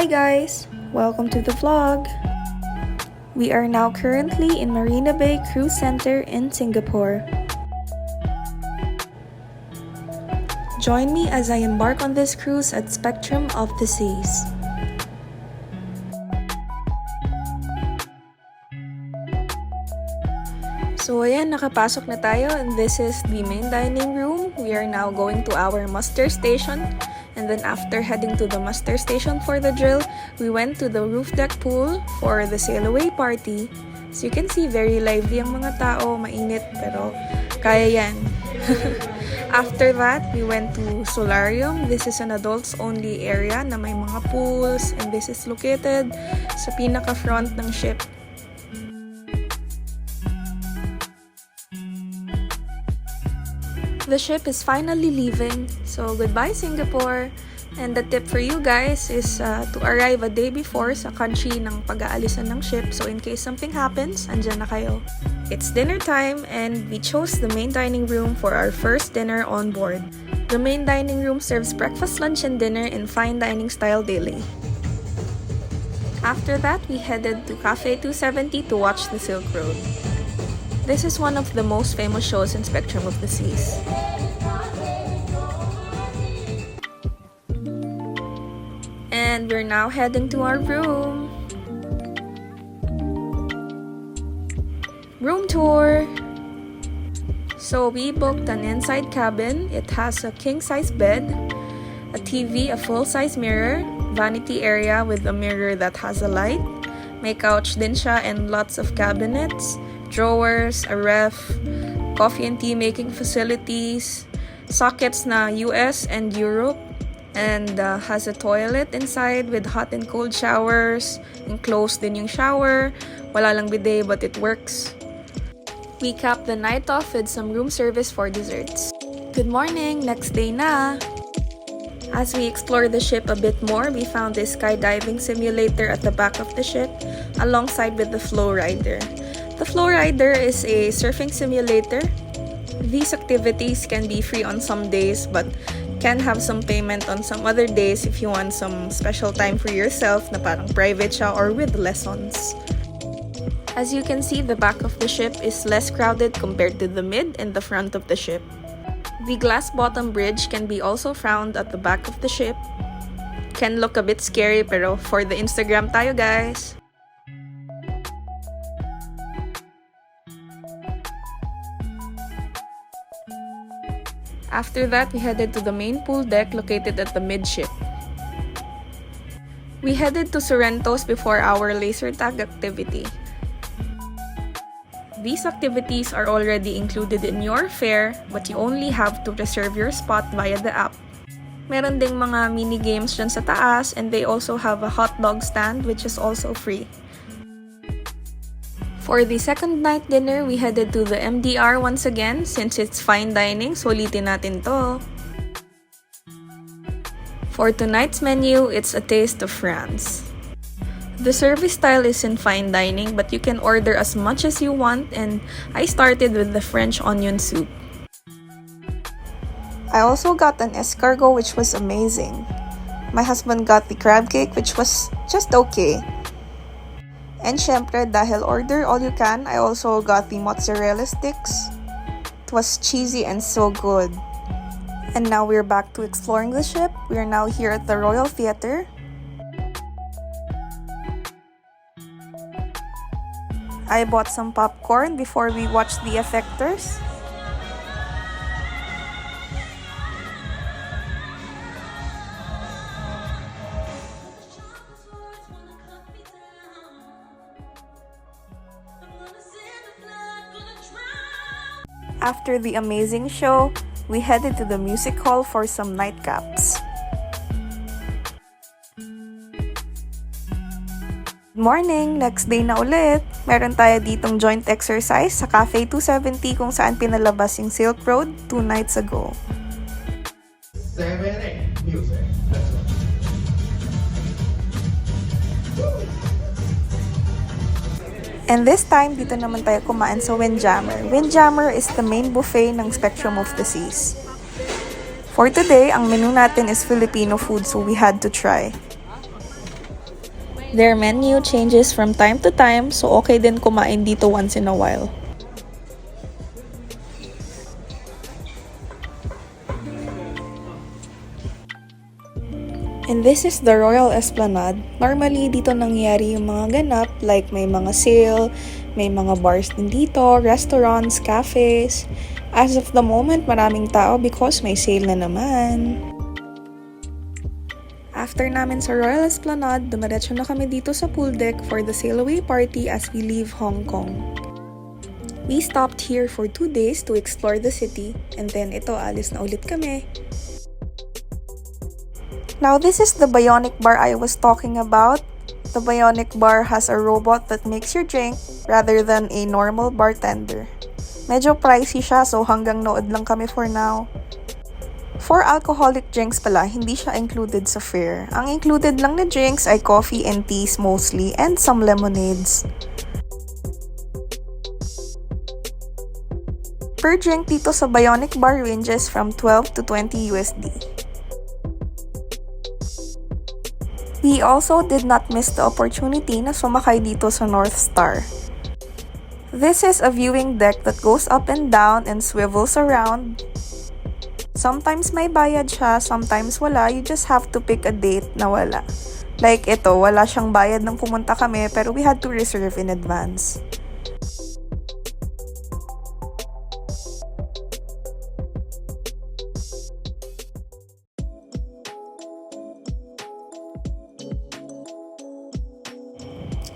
Hi guys! Welcome to the vlog! We are now currently in Marina Bay Cruise Center in Singapore. Join me as I embark on this cruise at Spectrum of the Seas. So ayan, nakapasok na tayo and this is the main dining room. We are now going to our muster station. And then after heading to the muster station for the drill, we went to the roof deck pool for the sail away party. So you can see very lively ang mga tao, mainit pero kaya yan. After that, we went to solarium. This is an adults only area na may mga pools and this is located sa pinaka front ng ship. The ship is finally leaving, so goodbye Singapore! And the tip for you guys is to arrive a day before sa country ng pag-aalisan ng ship, so in case something happens, andyan na kayo. It's dinner time and we chose the main dining room for our first dinner on board. The main dining room serves breakfast, lunch, and dinner in fine dining style daily. After that, we headed to Cafe 270 to watch the Silk Road. This is one of the most famous shows in Spectrum of the Seas. And we're now heading to our room. Room tour! So we booked an inside cabin. It has a king-size bed, a TV, a full-size mirror, vanity area with a mirror that has a light, may couch din siya and lots of cabinets, drawers, a ref, coffee and tea making facilities, sockets na US and Europe, and has a toilet inside with hot and cold showers, enclosed din yung shower, wala lang bidet but it works. We capped the night off with some room service for desserts. Good morning! Next day na! As we explored the ship a bit more, we found this skydiving simulator at the back of the ship, alongside with the Flow Rider. The Flow Rider is a surfing simulator. These activities can be free on some days but can have some payment on some other days if you want some special time for yourself na parang private siya or with lessons. As you can see, the back of the ship is less crowded compared to the mid and the front of the ship. The glass bottom bridge can be also found at the back of the ship. Can look a bit scary pero for the Instagram tayo guys! After that, we headed to the main pool deck located at the midship. We headed to Sorrento's before our laser tag activity. These activities are already included in your fare, but you only have to reserve your spot via the app. Meron ding mga mini games dyan sa taas and they also have a hot dog stand which is also free. For the second night dinner, we headed to the MDR once again since it's fine dining, so ulitin natin to. For tonight's menu, it's a taste of France. The service style is in fine dining, but you can order as much as you want and I started with the French onion soup. I also got an escargot which was amazing. My husband got the crab cake which was just okay. And syempre, dahil order all you can, I also got the mozzarella sticks. It was cheesy and so good. And now we're back to exploring the ship. We are now here at the Royal Theatre. I bought some popcorn before we watched the effectors. After the amazing show, we headed to the music hall for some nightcaps. Good morning! Next day na ulit! Meron tayo ditong joint exercise sa Cafe 270 kung saan pinalabas yung Silk Road 2 nights ago. 7-8 music. Let's go. And this time, dito naman tayo kumain sa Windjammer. Windjammer is the main buffet ng Spectrum of the Seas. For today, ang menu natin is Filipino food, so we had to try. Their menu changes from time to time, so okay din kumain dito once in a while. And this is the Royal Esplanade. Normally, dito nangyayari yung mga ganap, like may mga sale, may mga bars din dito, restaurants, cafes. As of the moment, maraming tao because may sale na naman. After namin sa Royal Esplanade, dumiretso na kami dito sa pool deck for the sail away party as we leave Hong Kong. We stopped here for 2 days to explore the city, and then ito, alis na ulit kami. Now, this is the bionic bar I was talking about. The bionic bar has a robot that makes your drink rather than a normal bartender. Medyo pricey siya, so hanggang nood lang kami for now. For alcoholic drinks pala, hindi siya included sa fare. Ang included lang na drinks ay coffee and teas mostly and some lemonades. Per drink dito sa bionic bar ranges from 12 to 20 USD. We also did not miss the opportunity na sumakay dito sa North Star. This is a viewing deck that goes up and down and swivels around. Sometimes may bayad siya, sometimes wala. You just have to pick a date na wala. Like ito, wala siyang bayad nang pumunta kami pero we had to reserve in advance.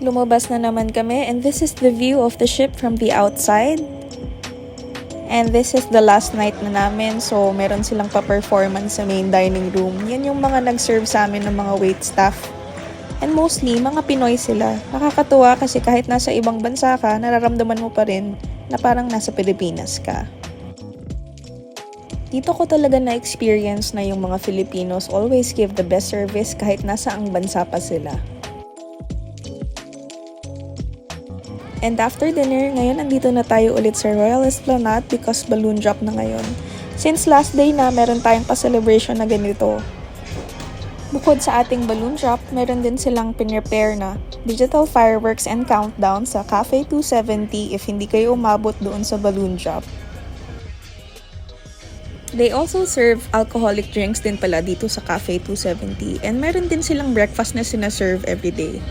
Lumabas na naman kami and this is the view of the ship from the outside. And this is the last night na namin, so meron silang pa-performance sa main dining room. Yan yung mga nag-serve sa amin ng mga wait staff. And mostly, mga Pinoy sila. Nakakatuwa kasi kahit nasa ibang bansa ka, nararamdaman mo pa rin na parang nasa Pilipinas ka. Dito ko talaga na-experience na yung mga Filipinos always give the best service kahit nasa ang bansa pa sila. And after dinner, ngayon andito na tayo ulit sa Royal Esplanade because balloon drop na ngayon. Since last day na, meron tayong pa-celebration na ganito. Bukod sa ating balloon drop, meron din silang pinrepare na digital fireworks and countdown sa Cafe 270 if hindi kayo umabot doon sa balloon drop. They also serve alcoholic drinks din pala dito sa Cafe 270 and meron din silang breakfast na sinaserve everyday.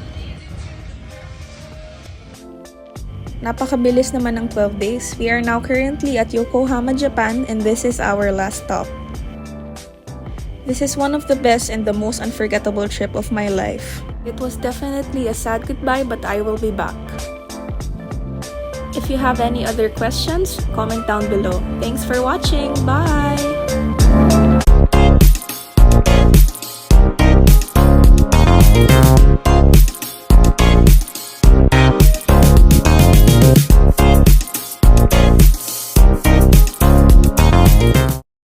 Napakabilis naman ng 12 days. We are now currently at Yokohama, Japan, and this is our last stop. This is one of the best and the most unforgettable trip of my life. It was definitely a sad goodbye, but I will be back. If you have any other questions, comment down below. Thanks for watching. Bye!